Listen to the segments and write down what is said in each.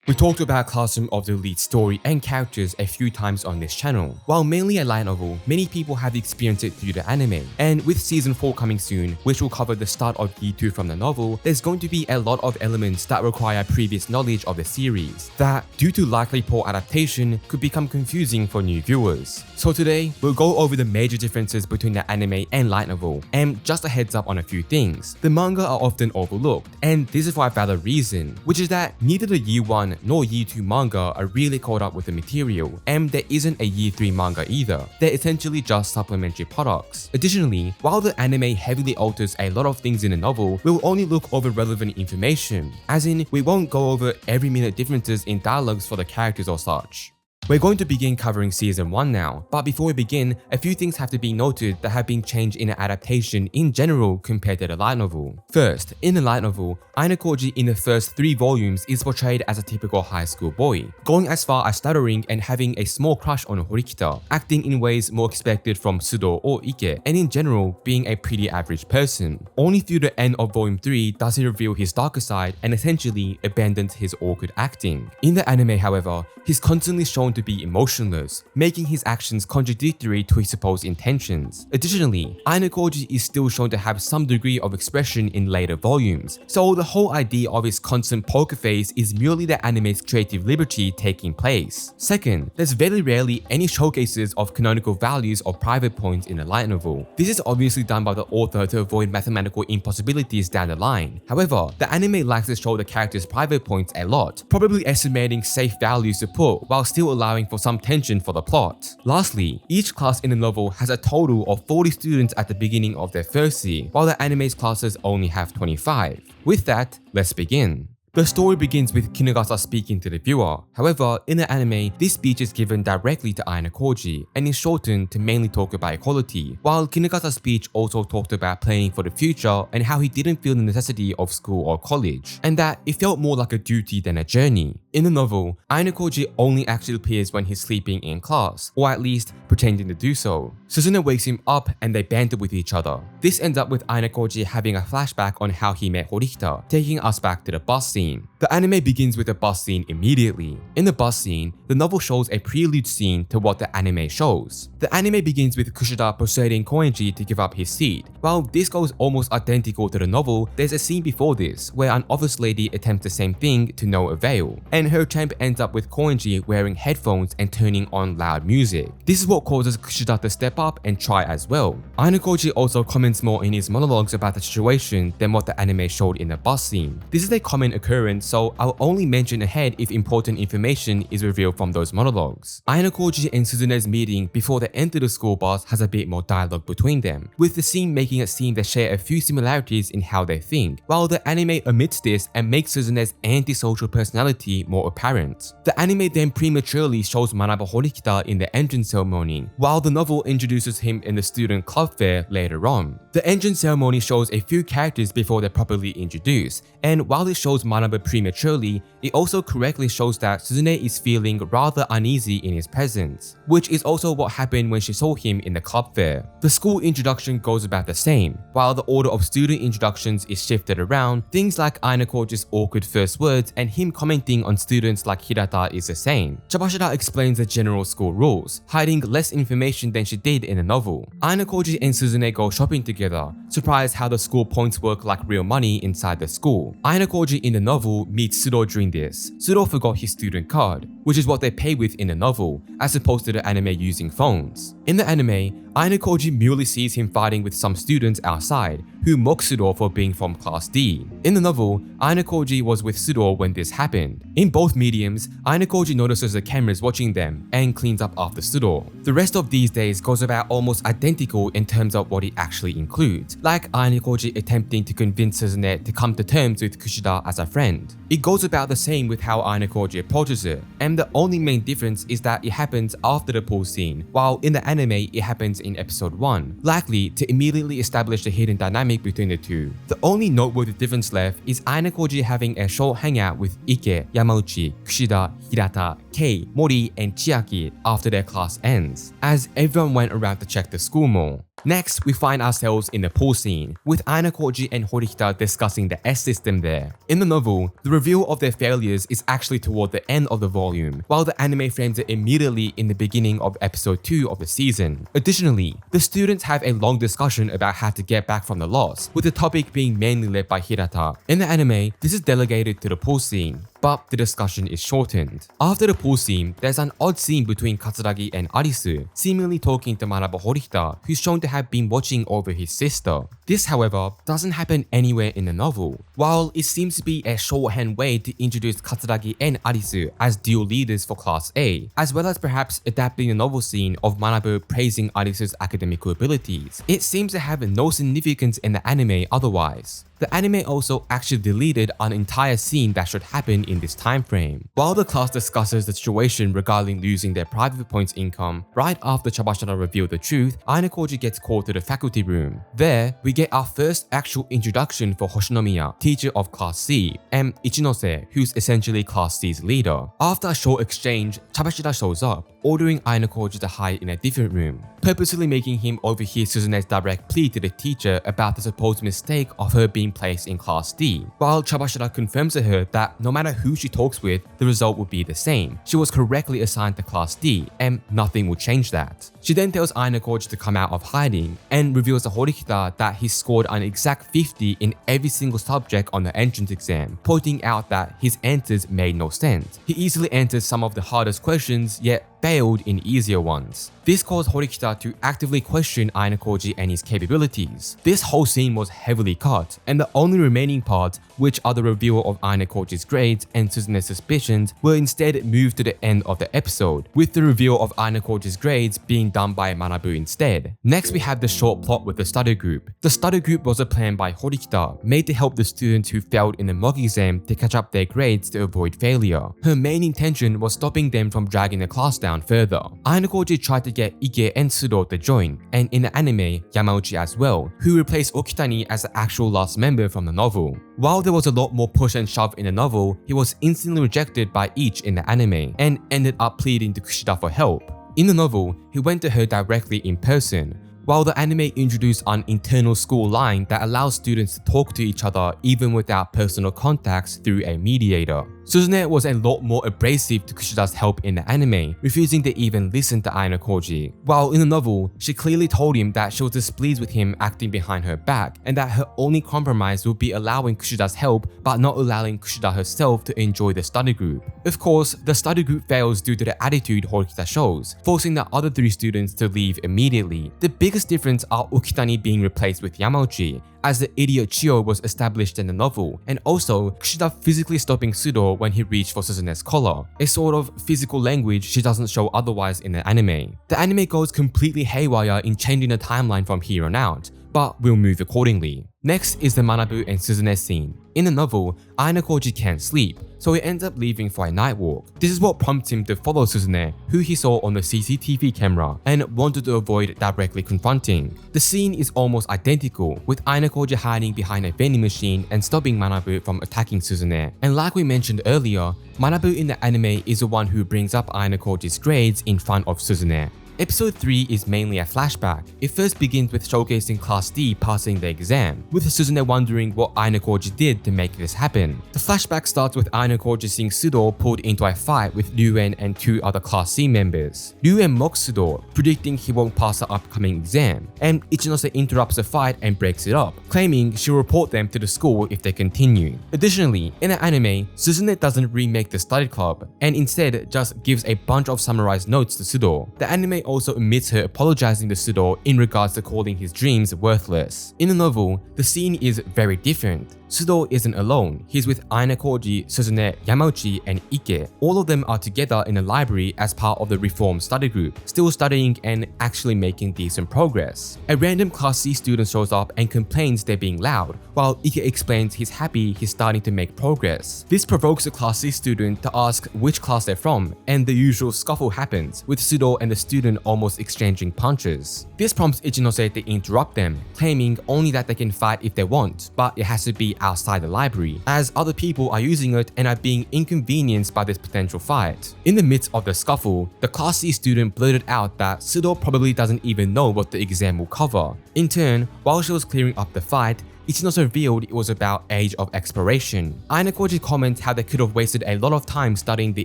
We talked about Classroom of the Elite story and characters a few times on this channel. While mainly a light novel, many people have experienced it through the anime. And with season 4 coming soon, which will cover the start of year 2 from the novel, there's going to be a lot of elements that require previous knowledge of the series, that, due to likely poor adaptation, could become confusing for new viewers. So today, we'll go over the major differences between the anime and light novel, and just a heads up on a few things. The manga are often overlooked, and this is for a valid reason, which is that neither the year 1 nor year 2 manga are really caught up with the material, and there isn't a year 3 manga either. They're essentially just supplementary products. Additionally, while the anime heavily alters a lot of things in the novel, we'll only look over relevant information, as in we won't go over every minute differences in dialogues for the characters or such. We're going to begin covering season 1 now, but before we begin, a few things have to be noted that have been changed in the adaptation in general compared to the light novel. First, in the light novel, Ayanokouji in the first 3 volumes is portrayed as a typical high school boy, going as far as stuttering and having a small crush on Horikita, acting in ways more expected from Sudo or Ike, and in general being a pretty average person. Only through the end of volume 3 does he reveal his darker side and essentially abandons his awkward acting. In the anime, however, he's constantly shown to be emotionless, making his actions contradictory to his supposed intentions. Additionally, Ayanokouji is still shown to have some degree of expression in later volumes, so the whole idea of his constant poker face is merely the anime's creative liberty taking place. Second, there's very rarely any showcases of canonical values or private points in the light novel. This is obviously done by the author to avoid mathematical impossibilities down the line. However, the anime likes to show the characters' private points a lot, probably estimating safe values to put while still allowing for some tension for the plot. Lastly, each class in the novel has a total of 40 students at the beginning of their first year, while the anime's classes only have 25. With that, let's begin. The story begins with Kinugasa speaking to the viewer. However, in the anime, this speech is given directly to Ayanokouji and is shortened to mainly talk about equality, while Kinugasa's speech also talked about planning for the future and how he didn't feel the necessity of school or college, and that it felt more like a duty than a journey. In the novel, Ayanokouji only actually appears when he's sleeping in class, or at least pretending to do so. Suzune wakes him up and they banter with each other. This ends up with Ayanokouji having a flashback on how he met Horikita, taking us back to the bus scene. The anime begins with the bus scene immediately. In the bus scene, the novel shows a prelude scene to what the anime shows. The anime begins with Kushida persuading Koenji to give up his seat. While this goes almost identical to the novel, there's a scene before this where an office lady attempts the same thing to no avail, and her attempt ends up with Koenji wearing headphones and turning on loud music. This is what causes Kushida to step up and try as well. Ayanokouji also comments more in his monologues about the situation than what the anime showed in the bus scene. This is a common occurrence, so I'll only mention ahead if important information is revealed from those monologues. Ayanokouji and Suzune's meeting before they enter the school bus has a bit more dialogue between them, with the scene making it seem they share a few similarities in how they think, while the anime omits this and makes Suzune's antisocial personality more apparent. The anime then prematurely shows Manabu Horikita in the entrance ceremony, while the novel introduces him in the student club fair later on. The entrance ceremony shows a few characters before they're properly introduced, and while it shows Manabu prematurely, it also correctly shows that Suzune is feeling rather uneasy in his presence, which is also what happened when she saw him in the club fair. The school introduction goes about the same. While the order of student introductions is shifted around, things like Ayanokouji's awkward first words and him commenting on students like Hirata is the same. Chabashira explains the general school rules, hiding less information than she did in the novel. Ayanokouji and Suzune go shopping together, surprised how the school points work like real money inside the school. Ayanokouji in the novel meets Sudo during this. Sudo forgot his student card, which is what they pay with in the novel, as opposed to the anime using phones. In the anime, Ayanokouji merely sees him fighting with some students outside, who mock Sudo for being from Class D. In the novel, Ayanokouji was with Sudo when this happened. In both mediums, Ayanokouji notices the cameras watching them and cleans up after Sudo. The rest of these days goes about almost identical in terms of what it actually includes, like Ayanokouji attempting to convince Suzune to come to terms with Kushida as a friend. It goes about the same with how Ayanokouji approaches it, and the only main difference is that it happens after the pool scene, while in the anime it happens in episode 1, likely to immediately establish the hidden dynamic between the two. The only noteworthy difference left is Ayanokouji having a short hangout with Ike, Yamauchi, Kushida, Hirata, Kei, Mori, and Chiaki after their class ends, as everyone went around to check the school mall. Next, we find ourselves in the pool scene, with Ayanokouji and Horikita discussing the S system there. In the novel, the reveal of their failures is actually toward the end of the volume, while the anime frames it immediately in the beginning of episode 2 of the season. Additionally, the students have a long discussion about how to get back from the loss, with the topic being mainly led by Hirata. In the anime, this is delegated to the pool scene, but the discussion is shortened. After the pool scene, there's an odd scene between Katsuragi and Arisu, seemingly talking to Manabu Horikita, who's shown to have been watching over his sister. This, however, doesn't happen anywhere in the novel. While it seems to be a shorthand way to introduce Katsuragi and Arisu as dual leaders for Class A, as well as perhaps adapting the novel scene of Manabu praising Arisu's academic abilities, it seems to have no significance in the anime otherwise. The anime also actually deleted an entire scene that should happen in this time frame. While the class discusses the situation regarding losing their private points income, right after Chabashara revealed the truth, Ayanokouji gets called to the faculty room. There, we get our first actual introduction for Hoshinomiya, teacher of Class C, and Ichinose, who's essentially Class C's leader. After a short exchange, Chabashara shows up, ordering Ayanokouji to hide in a different room, purposely making him overhear Suzune's direct plea to the teacher about the supposed mistake of her being placed in Class D, while Chabashara confirms to her that no matter who she talks with, the result will be the same. She was correctly assigned to Class D, and nothing will change that. She then tells Ayanokouji to come out of hiding, and reveals to Horikita that he scored an exact 50 in every single subject on the entrance exam, pointing out that his answers made no sense. He easily answered some of the hardest questions, yet failed in easier ones. This caused Horikita to actively question Ayanokouji and his capabilities. This whole scene was heavily cut, and the only remaining parts, which are the reveal of Ayanokouji's grades and Suzune's suspicions, were instead moved to the end of the episode, with the reveal of Ayanokouji's grades being done by Manabu instead. Next, we have the short plot with the study group. The study group was a plan by Horikita, made to help the students who failed in the mock exam to catch up their grades to avoid failure. Her main intention was stopping them from dragging the class down further. Ayanokouji tried to get Ike and Sudo to join, and in the anime, Yamauchi as well, who replaced Okitani as the actual last member from the novel. While there was a lot more push and shove in the novel, he was instantly rejected by each in the anime, and ended up pleading to Kushida for help. In the novel, he went to her directly in person, while the anime introduced an internal school line that allows students to talk to each other even without personal contacts through a mediator. Suzune was a lot more abrasive to Kushida's help in the anime, refusing to even listen to Ayanokouji, while in the novel, she clearly told him that she was displeased with him acting behind her back, and that her only compromise would be allowing Kushida's help but not allowing Kushida herself to enjoy the study group. Of course, the study group fails due to the attitude Horikita shows, forcing the other 3 students to leave immediately. The biggest difference are Okitani being replaced with Yamauchi, as the idiot Chio was established in the novel, and also Kushida physically stopping Sudo when he reached for Suzune's collar, a sort of physical language she doesn't show otherwise in the anime. The anime goes completely haywire in changing the timeline from here on out, but we'll move accordingly. Next is the Manabu and Suzune scene. In the novel, Ayanokouji can't sleep, so he ends up leaving for a night walk. This is what prompts him to follow Suzune, who he saw on the CCTV camera, and wanted to avoid directly confronting. The scene is almost identical, with Ayanokouji hiding behind a vending machine and stopping Manabu from attacking Suzune. And like we mentioned earlier, Manabu in the anime is the one who brings up Ayanokouji's grades in front of Suzune. Episode 3 is mainly a flashback. It first begins with showcasing Class D passing the exam, with Suzune wondering what Ayanokouji did to make this happen. The flashback starts with Ayanokouji seeing Sudo pulled into a fight with Ryuuen and 2 other Class C members. Ryuuen mocks Sudo, predicting he won't pass the upcoming exam, and Ichinose interrupts the fight and breaks it up, claiming she'll report them to the school if they continue. Additionally, in the anime, Suzune doesn't remake the study club, and instead just gives a bunch of summarized notes to Sudo. The anime also omits her apologizing to Sudo in regards to calling his dreams worthless. In the novel, the scene is very different. Sudo isn't alone. He's with Ayanokouji, Suzune, Yamauchi, and Ike. All of them are together in a library as part of the reform study group, still studying and actually making decent progress. A random Class C student shows up and complains they're being loud, while Ike explains he's happy he's starting to make progress. This provokes a Class C student to ask which class they're from, and the usual scuffle happens, with Sudo and the student almost exchanging punches. This prompts Ichinose to interrupt them, claiming only that they can fight if they want, but it has to be outside the library, as other people are using it and are being inconvenienced by this potential fight. In the midst of the scuffle, the Class C student blurted out that Syougo probably doesn't even know what the exam will cover. In turn, while she was clearing up the fight, Ichinose revealed it was about Age of Exploration. Ayanokouji comments how they could have wasted a lot of time studying the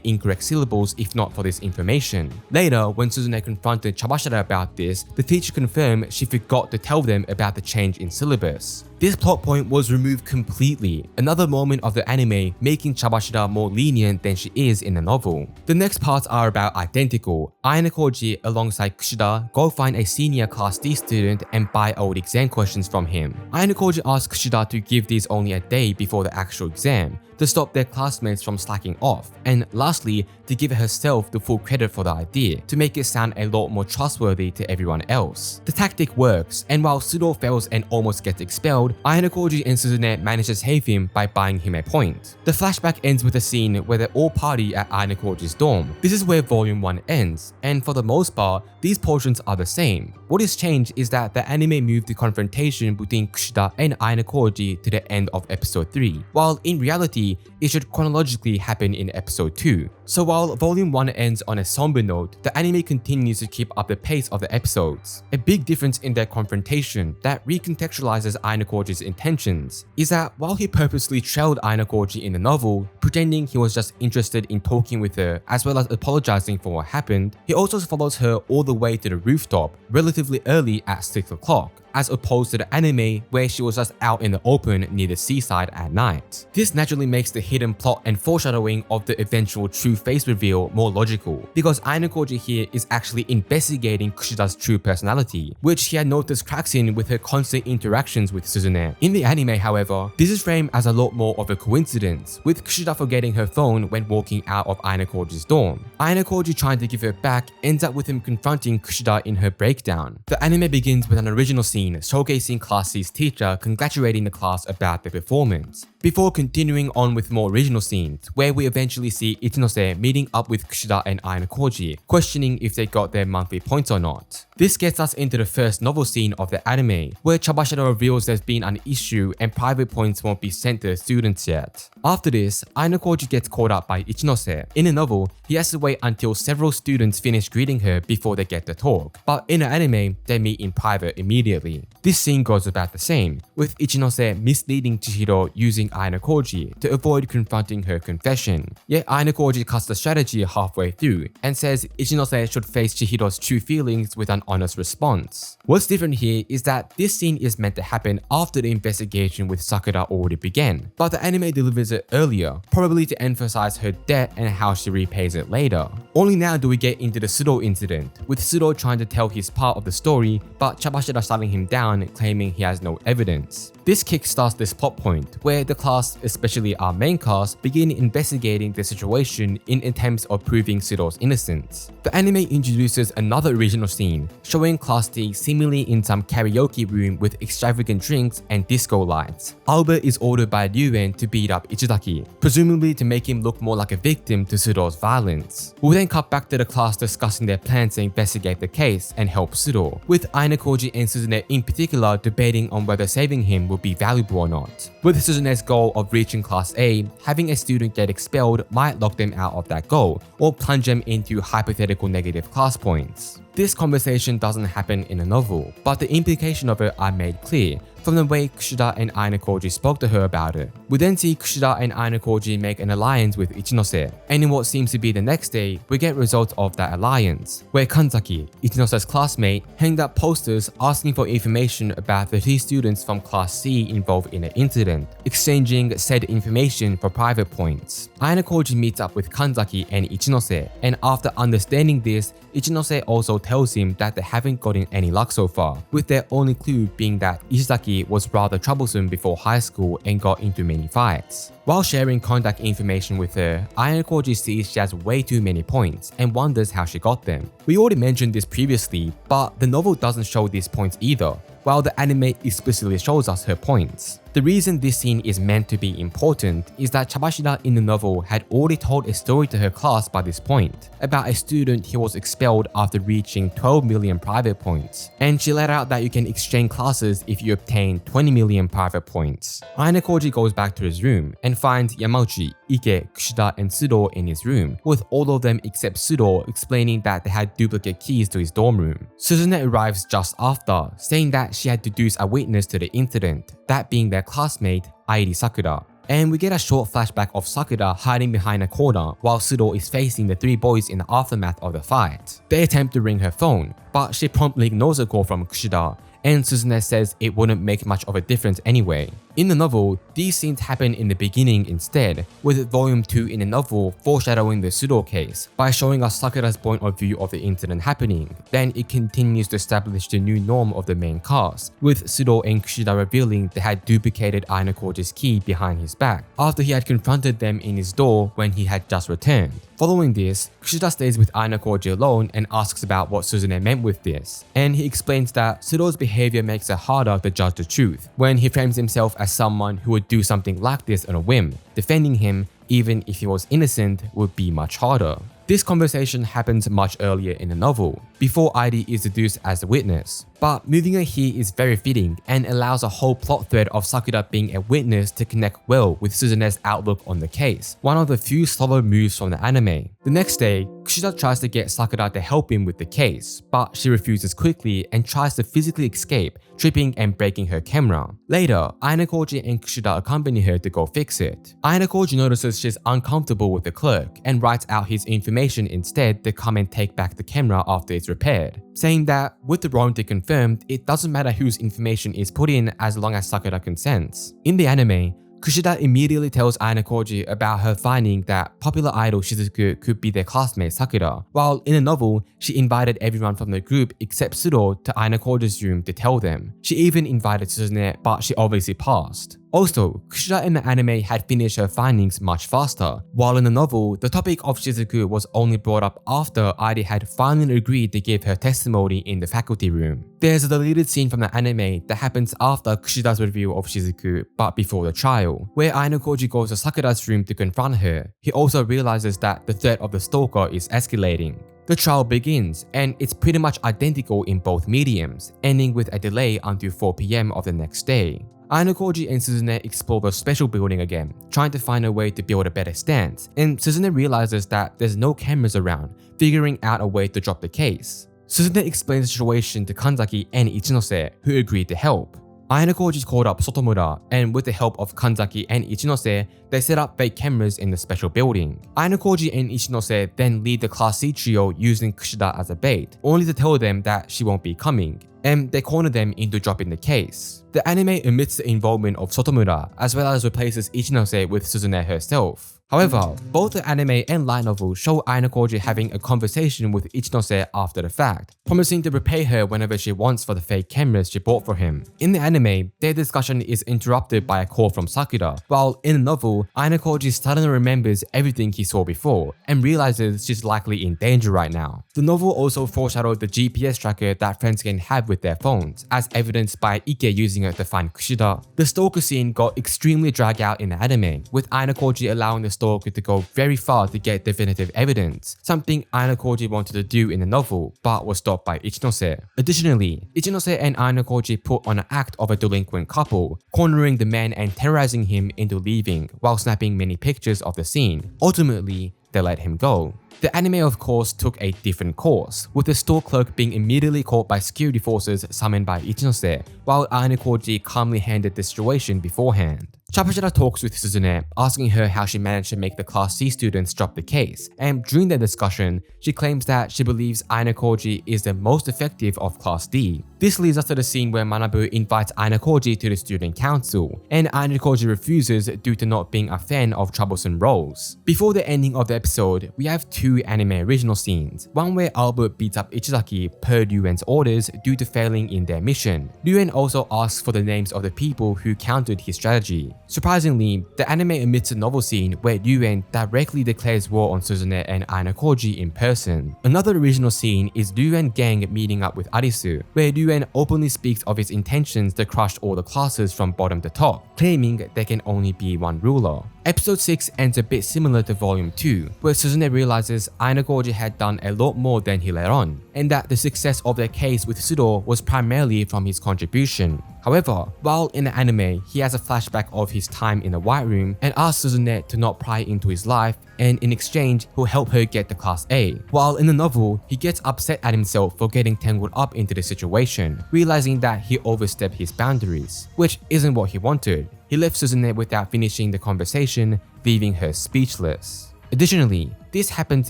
incorrect syllables if not for this information. Later, when Suzune confronted Chabashira about this, the teacher confirmed she forgot to tell them about the change in syllabus. This plot point was removed completely, another moment of the anime making Chabashira more lenient than she is in the novel. The next parts are about identical. Ayanokouji alongside Kushida go find a senior Class D student and buy old exam questions from him. Ayanokouji asks Kushida to give these only a day before the actual exam, to stop their classmates from slacking off, and lastly, to give herself the full credit for the idea, to make it sound a lot more trustworthy to everyone else. The tactic works, and while Syougo fails and almost gets expelled, Ayanokouji and Suzune manage to save him by buying him a point. The flashback ends with a scene where they all party at Ayanokouji's dorm. This is where Volume 1 ends, and for the most part, these portions are the same. What is changed is that the anime moved the confrontation between Kushida and Ayanokouji to the end of episode 3, while in reality, it should chronologically happen in episode 2. So while Volume 1 ends on a somber note, the anime continues to keep up the pace of the episodes. A big difference in their confrontation that recontextualizes Ayanokouji's intentions is that while he purposely trailed Ayanokouji in the novel, pretending he was just interested in talking with her as well as apologizing for what happened, he also follows her all the way to the rooftop relatively early at 6 o'clock, as opposed to the anime where she was just out in the open near the seaside at night. This naturally makes the hidden plot and foreshadowing of the eventual true face reveal more logical, because Ayanokouji here is actually investigating Kushida's true personality, which he had noticed cracks in with her constant interactions with Suzune. In the anime, however, this is framed as a lot more of a coincidence, with Kushida forgetting her phone when walking out of Ayanokouji's dorm. Ayanokouji trying to give her back ends up with him confronting Kushida in her breakdown. The anime begins with an original scene showcasing Class C's teacher congratulating the class about their performance, before continuing on with more original scenes, where we eventually see Ichinose meeting up with Kushida and Ayanokouji, questioning if they got their monthly points or not. This gets us into the first novel scene of the anime, where Chabashira reveals there's been an issue and private points won't be sent to the students yet. After this, Ayanokouji gets called up by Ichinose. In the novel, he has to wait until several students finish greeting her before they get to talk, but in the anime, they meet in private immediately. This scene goes about the same, with Ichinose misleading Chihiro using Ayanokouji to avoid confronting her confession. Yet Ayanokouji cuts the strategy halfway through and says Ichinose should face Chihiro's true feelings with an honest response. What's different here is that this scene is meant to happen after the investigation with Sakura already began, but the anime delivers it earlier, probably to emphasize her debt and how she repays it later. Only now do we get into the Syougo incident, with Syougo trying to tell his part of the story, but Chabashira shutting him down, claiming he has no evidence. This kickstarts this plot point, where the class, especially our main cast, begin investigating the situation in attempts of proving Syougo's innocence. The anime introduces another original scene, showing Class D seemingly in some karaoke room with extravagant drinks and disco lights. Albert is ordered by Ryuuen to beat up Ichitaki, presumably to make him look more like a victim to Syougo's violence. We'll then cut back to the class discussing their plans to investigate the case and help Syougo, with Ayanokouji and Suzune in particular debating on whether saving him would be valuable or not. With Suzune's goal of reaching Class A, having a student get expelled might lock them out of that goal, or plunge them into hypothetical negative class points. This conversation doesn't happen in the novel, but the implication of it are made clear from the way Kushida and Ayanokouji spoke to her about it. We then see Kushida and Ayanokouji make an alliance with Ichinose, and in what seems to be the next day, we get results of that alliance, where Kanzaki, Ichinose's classmate, hanged up posters asking for information about the 3 students from Class C involved in the incident, exchanging said information for private points. Ayanokouji meets up with Kanzaki and Ichinose, and after understanding this, Ichinose also tells him that they haven't gotten any luck so far, with their only clue being that Ishizaki was rather troublesome before high school and got into many fights. While sharing contact information with her, Ayanokouji sees she has way too many points and wonders how she got them. We already mentioned this previously, but the novel doesn't show these points either, while the anime explicitly shows us her points. The reason this scene is meant to be important is that Chabashida in the novel had already told a story to her class by this point about a student who was expelled after reaching 12 million private points, and she let out that you can exchange classes if you obtain 20 million private points. Ayanokouji goes back to his room and finds Yamauchi, Ike, Kushida, and Sudo in his room, with all of them except Sudo explaining that they had duplicate keys to his dorm room. Suzune arrives just after, saying that she had deduced a witness to the incident, that being their classmate, Airi Sakura. And we get a short flashback of Sakura hiding behind a corner while Sudo is facing the three boys in the aftermath of the fight. They attempt to ring her phone, but she promptly ignores a call from Kushida, and Suzune says it wouldn't make much of a difference anyway. In the novel, these scenes happen in the beginning instead, with Volume 2 in the novel foreshadowing the Sudo case by showing us Sakura's point of view of the incident happening. Then it continues to establish the new norm of the main cast, with Sudo and Kushida revealing they had duplicated Ayanokouji's key behind his back after he had confronted them in his door when he had just returned. Following this, Kushida stays with Ayanokouji alone and asks about what Suzune meant with this, and he explains that Sudo's behavior makes it harder to judge the truth when he frames himself as someone who would do something like this on a whim. Defending him, even if he was innocent, would be much harder. This conversation happens much earlier in the novel, before Airi is deduced as a witness. But moving her here is very fitting and allows a whole plot thread of Sakura being a witness to connect well with Suzune's outlook on the case, one of the few slower moves from the anime. The next day, Kushida tries to get Sakura to help him with the case, but she refuses quickly and tries to physically escape, tripping and breaking her camera. Later, Ayanokouji and Kushida accompany her to go fix it. Ayanokouji notices she's uncomfortable with the clerk and writes out his information instead to come and take back the camera after it's repaired, saying that with the warranty confirmed, it doesn't matter whose information is put in as long as Sakura consents. In the anime, Kushida immediately tells Ayanokouji about her finding that popular idol Shizuku could be their classmate Sakura, while in the novel, she invited everyone from the group except Sudo to Ayanokouji's room to tell them. She even invited Suzune, but she obviously passed. Also, Kushida in the anime had finished her findings much faster, while in the novel, the topic of Shizuku was only brought up after Airi had finally agreed to give her testimony in the faculty room. There's a deleted scene from the anime that happens after Kushida's review of Shizuku, but before the trial, where Ayanokouji goes to Sakura's room to confront her. He also realizes that the threat of the stalker is escalating. The trial begins, and it's pretty much identical in both mediums, ending with a delay until 4 PM of the next day. Ayanokouji and Suzune explore the special building again, trying to find a way to build a better stance, and Suzune realizes that there's no cameras around, figuring out a way to drop the case. Suzune explains the situation to Kanzaki and Ichinose, who agreed to help. Ayanokouji called up Sotomura, and with the help of Kanzaki and Ichinose, they set up fake cameras in the special building. Ayanokouji and Ichinose then lead the Class C trio using Kushida as a bait, only to tell them that she won't be coming, and they corner them into dropping the case. The anime omits the involvement of Sotomura, as well as replaces Ichinose with Suzune herself. However, both the anime and light novel show Ayanokouji having a conversation with Ichinose after the fact, promising to repay her whenever she wants for the fake cameras she bought for him. In the anime, their discussion is interrupted by a call from Sakura, while in the novel, Ayanokouji suddenly remembers everything he saw before and realizes she's likely in danger right now. The novel also foreshadowed the GPS tracker that friends can have with their phones, as evidenced by Ike using it to find Kushida. The stalker scene got extremely dragged out in the anime, with Ayanokouji allowing the stalker to go very far to get definitive evidence, something Ayanokouji wanted to do in the novel, but was stopped by Ichinose. Additionally, Ichinose and Ayanokouji put on an act of a delinquent couple, cornering the man and terrorizing him into leaving while snapping many pictures of the scene. Ultimately, they let him go. The anime of course took a different course, with the store clerk being immediately caught by security forces summoned by Ichinose, while Ayanokouji calmly handled the situation beforehand. Chabashida talks with Suzune, asking her how she managed to make the Class C students drop the case, and during their discussion, she claims that she believes Ayanokouji is the most effective of Class D. This leads us to the scene where Manabu invites Ayanokouji to the student council, and Ayanokouji refuses due to not being a fan of troublesome roles. Before the ending of the episode, we have 2 two anime original scenes, one where Albert beats up Ichizaki per Ryuen's orders due to failing in their mission. Ryuen also asks for the names of the people who countered his strategy. Surprisingly, the anime omits a novel scene where Ryuen directly declares war on Suzune and Ayanokouji in person. Another original scene is Ryuen gang meeting up with Arisu, where Ryuen openly speaks of his intentions to crush all the classes from bottom to top, claiming there can only be one ruler. Episode 6 ends a bit similar to Volume 2, where Suzune realizes Ayanokouji had done a lot more than he let on, and that the success of their case with Sudo was primarily from his contribution. However, while in the anime, he has a flashback of his time in the White Room and asks Suzune to not pry into his life, and in exchange, he'll help her get to Class A. While in the novel, he gets upset at himself for getting tangled up into the situation, realizing that he overstepped his boundaries, which isn't what he wanted. He left Suzune without finishing the conversation, leaving her speechless. Additionally, this happens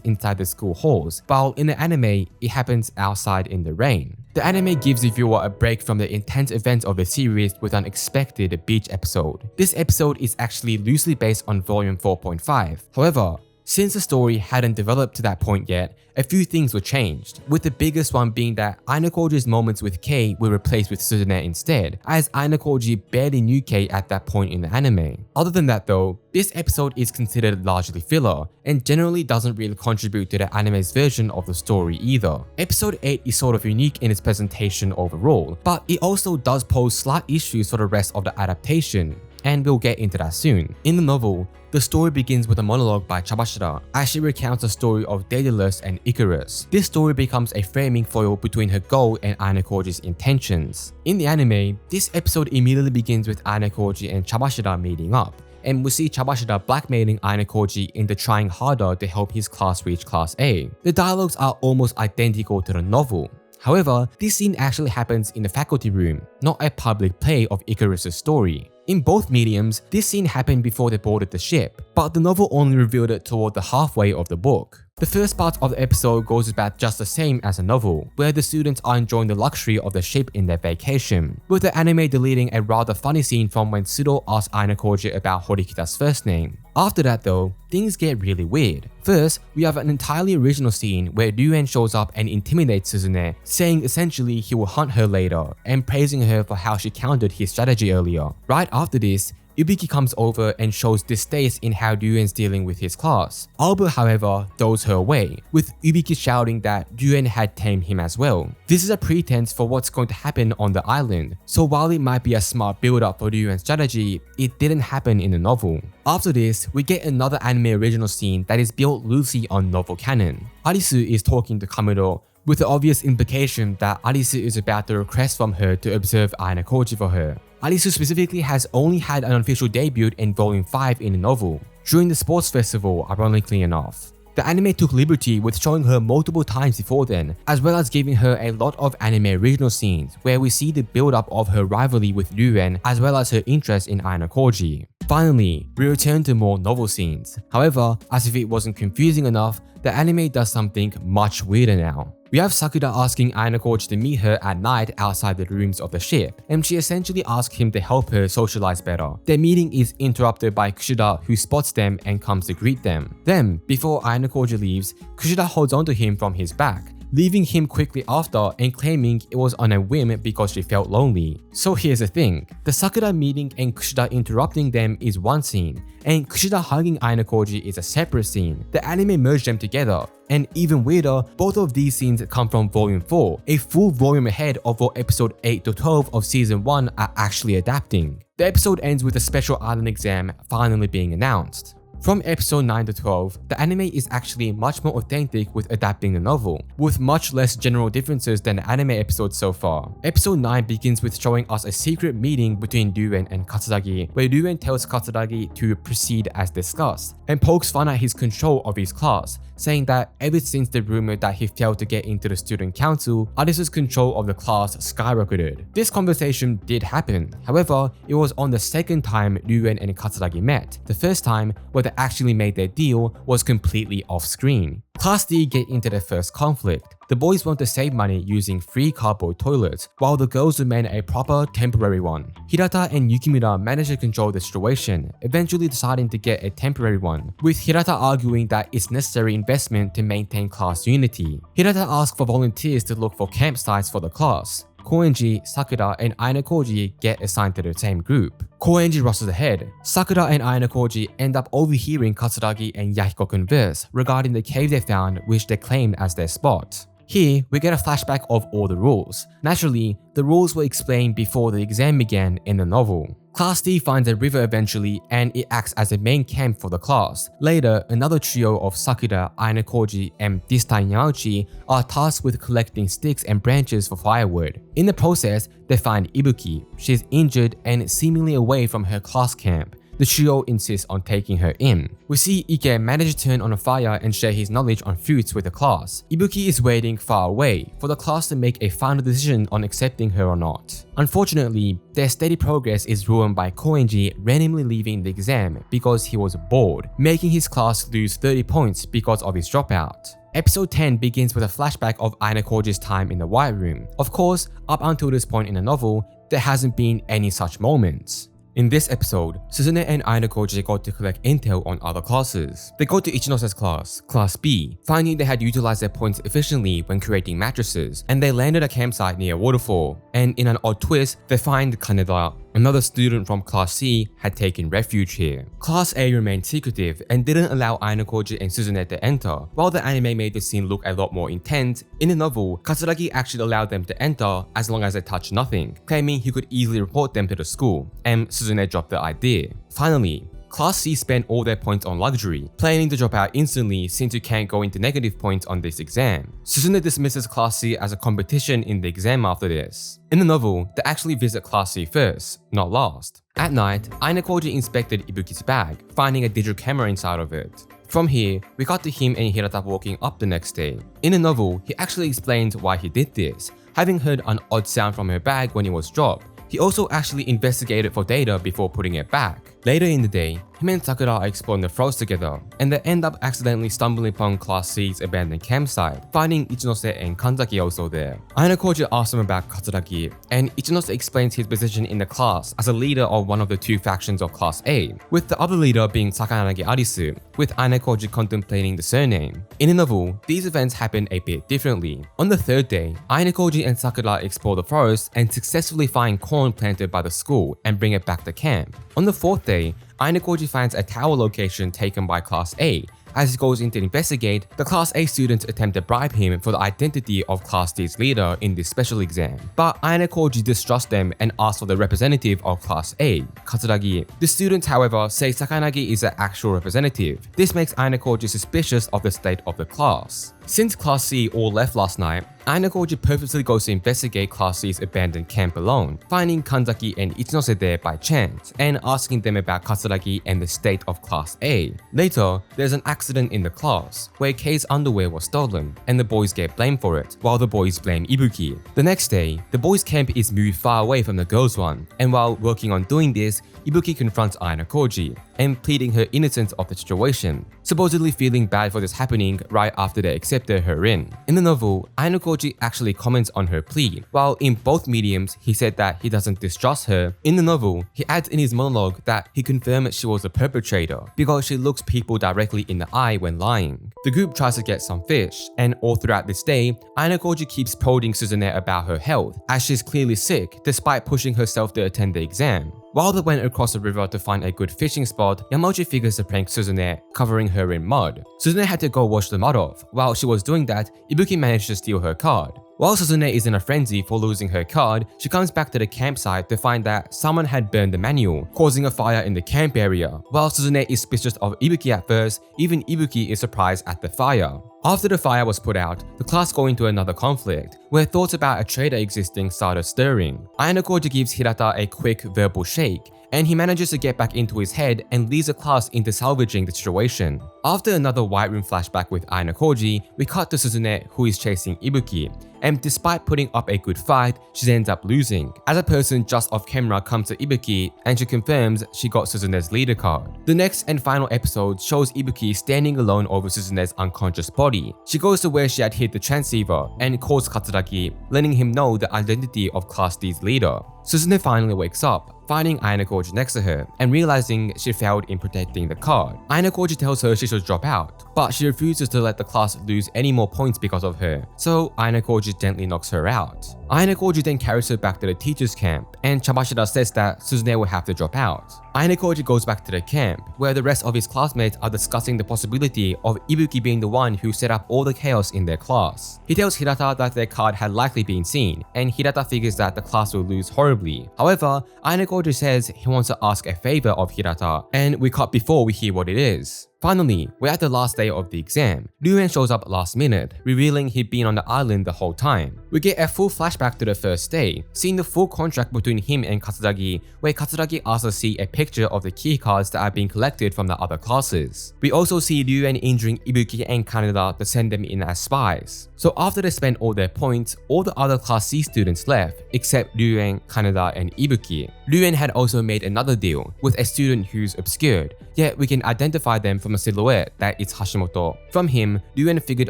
inside the school halls, while in the anime, it happens outside in the rain. The anime gives the viewer a break from the intense events of the series with an unexpected beach episode. This episode is actually loosely based on Volume 4.5. However, since the story hadn't developed to that point yet, a few things were changed, with the biggest one being that Ayanokouji's moments with Kei were replaced with Suzune instead, as Ayanokouji barely knew Kei at that point in the anime. Other than that though, this episode is considered largely filler, and generally doesn't really contribute to the anime's version of the story either. Episode 8 is sort of unique in its presentation overall, but it also does pose slight issues for the rest of the adaptation, and we'll get into that soon. In the novel, the story begins with a monologue by Chabashira as she recounts the story of Daedalus and Icarus. This story becomes a framing foil between her goal and Ayanokouji's intentions. In the anime, this episode immediately begins with Ayanokouji and Chabashira meeting up, and we see Chabashira blackmailing Ayanokouji into trying harder to help his class reach Class A. The dialogues are almost identical to the novel. However, this scene actually happens in the faculty room, not a public play of Icarus' story. In both mediums, this scene happened before they boarded the ship, but the novel only revealed it toward the halfway of the book. The first part of the episode goes about just the same as the novel, where the students are enjoying the luxury of the ship in their vacation, with the anime deleting a rather funny scene from when Sudo asks Ayanokouji about Horikita's first name. After that though, things get really weird. First, we have an entirely original scene where Ryuen shows up and intimidates Suzune, saying essentially he will hunt her later, and praising her for how she countered his strategy earlier. Right after this, Ibiki comes over and shows distaste in how Ryuen's dealing with his class. Albert, however, throws her away, with Ibiki shouting that Ryuen had tamed him as well. This is a pretense for what's going to happen on the island, so while it might be a smart build-up for Ryuen's strategy, it didn't happen in the novel. After this, we get another anime original scene that is built loosely on novel canon. Arisu is talking to Kamuro, with the obvious implication that Arisu is about to request from her to observe Ayanokouji for her. Arisu specifically has only had an official debut in Volume 5 in the novel, during the sports festival, ironically enough. The anime took liberty with showing her multiple times before then, as well as giving her a lot of anime original scenes where we see the build-up of her rivalry with Ryuen as well as her interest in Ayanokouji. Finally, we return to more novel scenes. However, as if it wasn't confusing enough, the anime does something much weirder now. We have Sakura asking Ayanokouji to meet her at night outside the rooms of the ship, and she essentially asks him to help her socialize better. Their meeting is interrupted by Kushida, who spots them and comes to greet them. Then, before Ayanokouji leaves, Kushida holds onto him from his back, leaving him quickly after and claiming it was on a whim because she felt lonely. So here's the thing, the Sakura meeting and Kushida interrupting them is one scene, and Kushida hugging Ayanokouji is a separate scene. The anime merged them together, and even weirder, both of these scenes come from Volume 4, a full volume ahead of what episode 8 to 12 of Season 1 are actually adapting. The episode ends with a special island exam finally being announced. From episode 9 to 12, the anime is actually much more authentic with adapting the novel, with much less general differences than the anime episodes so far. Episode 9 begins with showing us a secret meeting between Ryuen and Katsuragi, where Ryuen tells Katsuragi to proceed as discussed, and pokes fun at his control of his class, saying that ever since the rumor that he failed to get into the student council, Arisu's control of the class skyrocketed. This conversation did happen, however, it was on the second time Ryuen and Katsuragi met. The first time, where they actually made their deal, was completely off screen. Class D get into their first conflict. The boys want to save money using free cardboard toilets, while the girls demand a proper temporary one. Hirata and Yukimura manage to control the situation, eventually deciding to get a temporary one, with Hirata arguing that it's necessary investment to maintain class unity. Hirata asks for volunteers to look for campsites for the class. Koenji, Sakura, and Ayanokouji get assigned to the same group. Koenji rushes ahead. Sakura and Ayanokouji end up overhearing Katsuragi and Yahiko converse regarding the cave they found, which they claimed as their spot. Here, we get a flashback of all the rules. Naturally, the rules were explained before the exam began in the novel. Class D finds a river eventually, and it acts as a main camp for the class. Later, another trio of Sakura, Ayanokouji, and this time Yamauchi are tasked with collecting sticks and branches for firewood. In the process, they find Ibuki. She's injured and seemingly away from her class camp. The trio insists on taking her in. We see Ike manage to turn on a fire and share his knowledge on foods with the class. Ibuki is waiting far away for the class to make a final decision on accepting her or not. Unfortunately, their steady progress is ruined by Koenji randomly leaving the exam because he was bored, making his class lose 30 points because of his dropout. Episode 10 begins with a flashback of Ayanokouji's time in the White Room. Of course, up until this point in the novel, there hasn't been any such moments. In this episode, Suzune and Ayanokouji got to collect intel on other classes. They go to Ichinose's class, Class B, finding they had utilized their points efficiently when creating mattresses, and they landed a campsite near a waterfall. And in an odd twist, they find Kaneda, another student from Class C, had taken refuge here. Class A remained secretive and didn't allow Ayanokouji and Suzune to enter. While the anime made the scene look a lot more intense, in the novel, Katsuragi actually allowed them to enter as long as they touched nothing, claiming he could easily report them to the school, and Suzune dropped the idea. Finally, Class C spent all their points on luxury, planning to drop out instantly since you can't go into negative points on this exam. Suzune dismisses Class C as a competition in the exam after this. In the novel, they actually visit Class C first, not last. At night, Ayanokouji inspected Ibuki's bag, finding a digital camera inside of it. From here, we got to him and Hirata walking up the next day. In the novel, he actually explained why he did this, having heard an odd sound from her bag when it was dropped. He also actually investigated for data before putting it back. Later in the day, him and Sakura are exploring the forest together, and they end up accidentally stumbling upon Class C's abandoned campsite, finding Ichinose and Kanzaki also there. Ayanokouji asks him about Katsuragi, and Ichinose explains his position in the class as a leader of one of the two factions of Class A, with the other leader being Sakayanagi Arisu, with Ayanokouji contemplating the surname. In the novel, these events happen a bit differently. On the third day, Ayanokouji and Sakura explore the forest and successfully find corn planted by the school and bring it back to camp. On the fourth day, Ayanokouji finds a tower location taken by Class A. As he goes in to investigate, the Class A students attempt to bribe him for the identity of Class D's leader in this special exam. But Ayanokouji distrusts them and asks for the representative of Class A, Katsuragi. The students, however, say Sakayanagi is the actual representative. This makes Ayanokouji suspicious of the state of the class. Since Class C all left last night, Ayanokouji purposely goes to investigate Class C's abandoned camp alone, finding Kanzaki and Ichinose there by chance, and asking them about Katsuragi and the state of Class A. Later, there's an accident in the class, where Kei's underwear was stolen, and the boys get blamed for it, while the boys blame Ibuki. The next day, the boys' camp is moved far away from the girls' one, and while working on doing this, Ibuki confronts Ayanokouji, and pleading her innocence of the situation, supposedly feeling bad for this happening right after they accepted her in. In the novel, Ayanokouji actually comments on her plea. While in both mediums, he said that he doesn't distrust her, in the novel, he adds in his monologue that he confirmed she was the perpetrator because she looks people directly in the eye when lying. The group tries to get some fish, and all throughout this day, Ayanokouji keeps prodding Suzune about her health, as she's clearly sick despite pushing herself to attend the exam. While they went across the river to find a good fishing spot, Yamauchi figures to prank Suzune, covering her in mud. Suzune had to go wash the mud off. While she was doing that, Ibuki managed to steal her card. While Suzune is in a frenzy for losing her card, she comes back to the campsite to find that someone had burned the manual, causing a fire in the camp area. While Suzune is suspicious of Ibuki at first, even Ibuki is surprised at the fire. After the fire was put out, the class go into another conflict, where thoughts about a traitor existing started stirring. Ayanokouji gives Hirata a quick verbal shake, and he manages to get back into his head and leads the class into salvaging the situation. After another White Room flashback with Ayanokouji, we cut to Suzune, who is chasing Ibuki, and despite putting up a good fight, she ends up losing, as a person just off camera comes to Ibuki and she confirms she got Suzune's leader card. The next and final episode shows Ibuki standing alone over Suzune's unconscious body. She goes to where she had hid the transceiver and calls Katsuragi, letting him know the identity of Class D's leader. Suzune finally wakes up, finding Ayanokouji next to her and realizing she failed in protecting the card. Ayanokouji tells her she should drop out, but she refuses to let the class lose any more points because of her, so Ayanokouji gently knocks her out. Ayanokouji then carries her back to the teacher's camp, and Chabashida says that Suzune will have to drop out. Ayanokouji goes back to the camp, where the rest of his classmates are discussing the possibility of Ibuki being the one who set up all the chaos in their class. He tells Hirata that their card had likely been seen, and Hirata figures that the class will lose horribly. However, Ayanokouji says he wants to ask a favor of Hirata, and we cut before we hear what it is. Finally, we're at the last day of the exam. Ryuuen shows up last minute, revealing he'd been on the island the whole time. We get a full flashback to the first day, seeing the full contract between him and Katsuragi, where Katsuragi asks us to see a picture of the key cards that are being collected from the other classes. We also see Ryuuen injuring Ibuki and Kaneda to send them in as spies. So after they spent all their points, all the other Class C students left, except Ryuuen, Kaneda, and Ibuki. Ryuuen had also made another deal with a student who's obscured, yet we can identify them from a silhouette that it's Hashimoto. From him, Ryuuen figured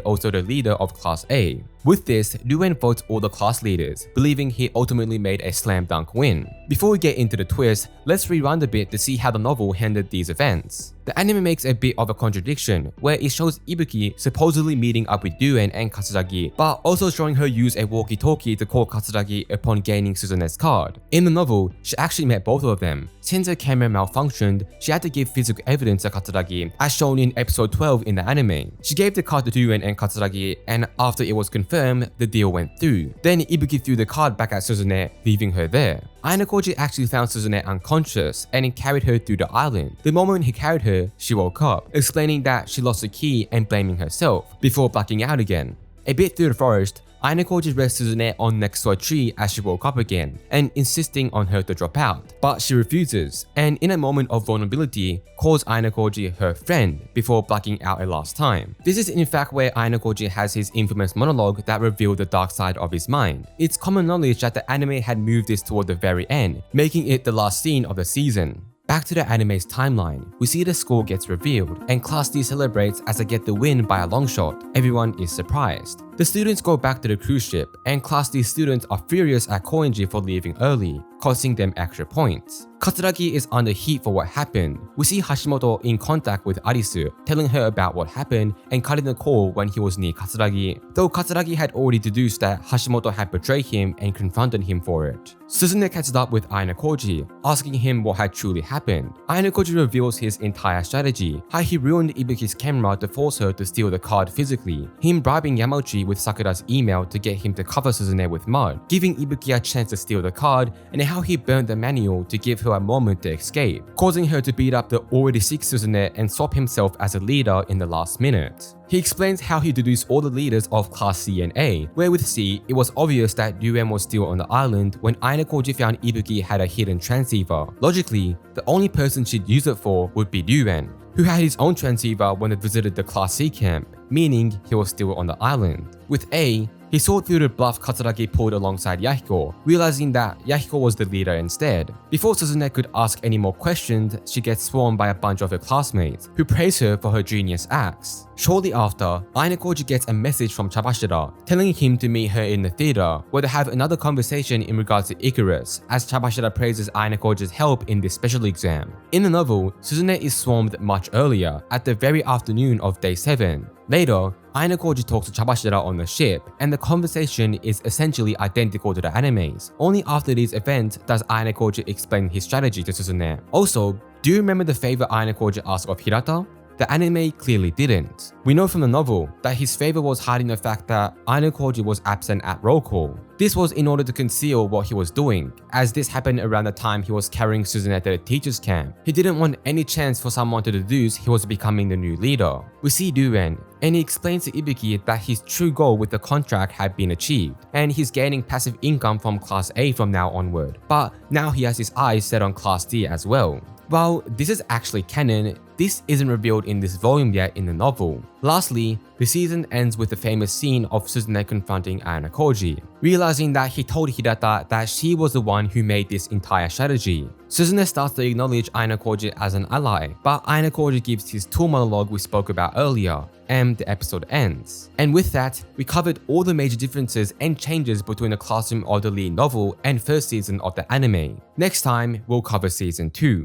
also the leader of Class A. With this, Ryuuen votes all the class leaders, believing he ultimately made a slam dunk win. Before we get into the twist, let's rewind a bit to see how the novel handled these events. The anime makes a bit of a contradiction, where it shows Ibuki supposedly meeting up with Ryuuen and Katsuragi, but also showing her use a walkie-talkie to call Katsuragi upon gaining Suzune's card. In the novel, she actually met both of them. Since her camera malfunctioned, she had to give physical evidence to Katsuragi, as shown in episode 12 in the anime. She gave the card to Ryuuen and Katsuragi, and after it was confirmed, the deal went through. Then Ibuki threw the card back at Suzune, leaving her there. Ayanokouji actually found Suzune unconscious and carried her through the island. The moment he carried her, she woke up, explaining that she lost the key and blaming herself, before blacking out again. A bit through the forest, Ayanokouji rests Suzune on next to a tree as she woke up again, and insisting on her to drop out. But she refuses, and in a moment of vulnerability, calls Ayanokouji her friend before blacking out a last time. This is in fact where Ayanokouji has his infamous monologue that revealed the dark side of his mind. It's common knowledge that the anime had moved this toward the very end, making it the last scene of the season. Back to the anime's timeline, we see the score gets revealed, and Class D celebrates as they get the win by a long shot. Everyone is surprised. The students go back to the cruise ship, and Class D students are furious at Koenji for leaving early, costing them extra points. Katsuragi is under heat for what happened. We see Hashimoto in contact with Arisu, telling her about what happened and cutting the call when he was near Katsuragi, though Katsuragi had already deduced that Hashimoto had betrayed him and confronted him for it. Suzune catches up with Ayanokouji, asking him what had truly happened. Ayanokouji reveals his entire strategy, how he ruined Ibuki's camera to force her to steal the card physically, him bribing Yamauchi with Sakura's email to get him to cover Suzune with mud, giving Ibuki a chance to steal the card, and how he burned the manual to give her a moment to escape, causing her to beat up the already sick Suzune and swap himself as a leader in the last minute. He explains how he deduced all the leaders of Class C and A, where with C, it was obvious that Ryuuen was still on the island when Ayanokouji found Ibuki had a hidden transceiver. Logically, the only person she'd use it for would be Ryuuen, who had his own transceiver when they visited the Class C camp, meaning he was still on the island. With A, he saw through the bluff Katsuragi pulled alongside Yahiko, realizing that Yahiko was the leader instead. Before Suzune could ask any more questions, she gets swarmed by a bunch of her classmates, who praise her for her genius acts. Shortly after, Ayanokouji gets a message from Chabashida, telling him to meet her in the theater, where they have another conversation in regards to Icarus, as Chabashida praises Ayanokouji's help in this special exam. In the novel, Suzune is swarmed much earlier, at the very afternoon of day 7. Later, Ayanokouji talks to Chabashida on the ship, and the conversation is essentially identical to the anime's. Only after these events does Ayanokouji explain his strategy to Suzune. Also, do you remember the favor Ayanokouji asked of Hirata? The anime clearly didn't. We know from the novel that his favor was hiding the fact that Ayanokouji was absent at roll call. This was in order to conceal what he was doing, as this happened around the time he was carrying Suzune to the teacher's camp. He didn't want any chance for someone to deduce he was becoming the new leader. We see Ryuuen, and he explains to Ibuki that his true goal with the contract had been achieved, and he's gaining passive income from Class A from now onward. But now he has his eyes set on Class D as well. While this is actually canon, This isn't revealed in this volume yet in the novel. Lastly, the season ends with the famous scene of Suzune confronting Ayanokouji, realizing that he told Hirata that she was the one who made this entire strategy. Suzune starts to acknowledge Ayanokouji as an ally, but Ayanokouji gives his tool monologue we spoke about earlier, and the episode ends. And with that, we covered all the major differences and changes between the Classroom of the Elite novel and first season of the anime. Next time, we'll cover season 2.